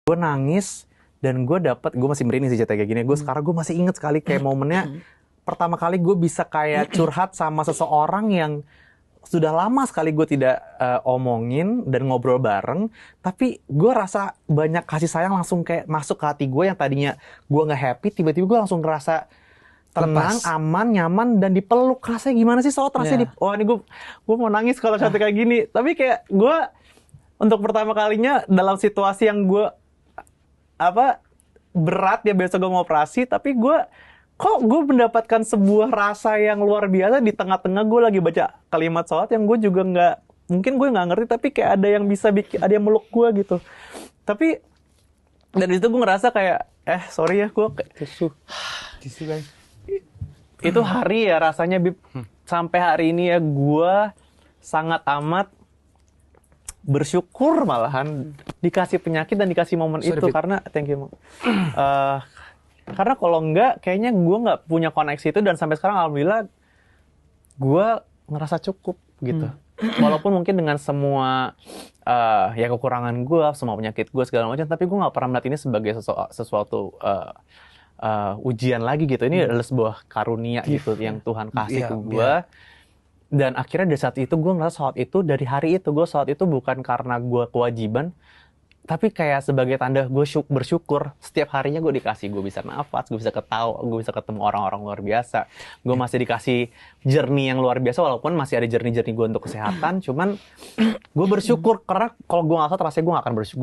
Gue nangis dan gue masih merinding sih cerita kayak gini. Sekarang gue masih inget sekali kayak momennya pertama kali gue bisa kayak curhat sama seseorang yang sudah lama sekali gue tidak omongin dan ngobrol bareng, tapi gue rasa banyak kasih sayang langsung kayak masuk ke hati gue yang tadinya gue nggak happy, tiba-tiba gue langsung ngerasa tenang, aman, nyaman, dan dipeluk. Rasanya gimana sih soal rasanya ini gue mau nangis kalau cerita kayak gini. Tapi kayak gue untuk pertama kalinya dalam situasi yang gue berat ya, biasa gue mau operasi, tapi gue mendapatkan sebuah rasa yang luar biasa di tengah-tengah gue lagi baca kalimat sholat yang gue juga mungkin gue nggak ngerti, tapi kayak ada yang bisa ada yang meluk gue gitu. Tapi dari situ gue ngerasa kayak sorry ya, gue tisu kan. Itu hari ya rasanya, Bib. Sampai hari ini ya gue sangat amat bersyukur malahan dikasih penyakit dan dikasih momen itu. Karena thank you. Karena kalau enggak, kayaknya gue nggak punya koneksi itu, dan sampai sekarang alhamdulillah gue ngerasa cukup gitu. Walaupun mungkin dengan semua ya kekurangan gue, semua penyakit gue segala macam, tapi gue nggak pernah melihat ini sebagai sesuatu ujian lagi gitu. Ini adalah sebuah karunia gitu yang Tuhan kasih ke gue. Dan akhirnya dari saat itu gue ngerasa sholat itu, dari hari itu gue sholat itu bukan karena gue kewajiban, tapi kayak sebagai tanda gue bersyukur. Setiap harinya gue dikasih, gue bisa nafas, gue bisa ketawa, gue bisa ketemu orang-orang luar biasa. Gue masih dikasih journey yang luar biasa, walaupun masih ada journey-journey gue untuk kesehatan. Cuman gue bersyukur, karena kalau gue nggak sholat rasanya gue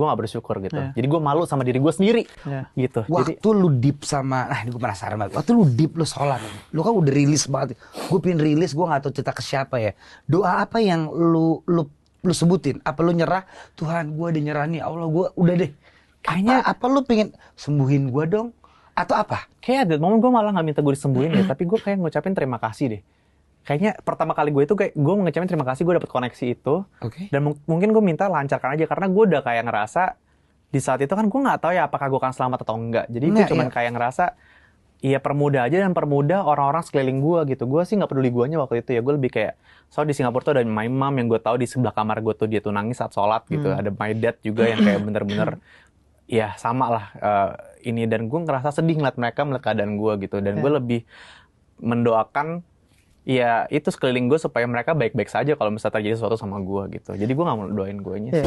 nggak bersyukur gitu. Jadi gue malu sama diri gue sendiri gitu. Waktu lu deep sama, ini gue penasaran banget. Waktu lu deep, lu sholat, lu kan udah rilis banget. Gue pengen rilis, gue nggak tahu cerita ke siapa ya. Doa apa yang lu sebutin? Apa lu nyerah? Tuhan, gue udah nyerah nih, Allah, gue udah deh. Kayaknya apa lu pengen sembuhin gue dong? Atau apa? Kayak ada momen gue malah nggak minta gue disembuhin ya, tapi gue kayak ngucapin terima kasih deh. Kayaknya pertama kali gue itu kayak gue ngucapin terima kasih, gue dapet koneksi itu. Dan mungkin gue minta lancarkan aja, karena gue udah kayak ngerasa di saat itu kan gue nggak tahu ya apakah gue akan selamat atau enggak. Jadi gue cuman kayak ngerasa iya permudah aja, dan permudah orang-orang sekeliling gue gitu. Gue sih nggak peduli guanya waktu itu ya. Gue lebih kayak, soal di Singapura tuh ada my mom yang gue tahu di sebelah kamar gue tuh dia tuh nangis saat sholat gitu. Ada my dad juga yang kayak bener-bener ya sama lah ini. Dan gue ngerasa sedih ngeliat mereka melihat keadaan gue gitu. Dan gue lebih mendoakan ya itu sekeliling gue supaya mereka baik-baik saja kalau misalnya terjadi sesuatu sama gue gitu. Jadi gue nggak mau doain guanya sih.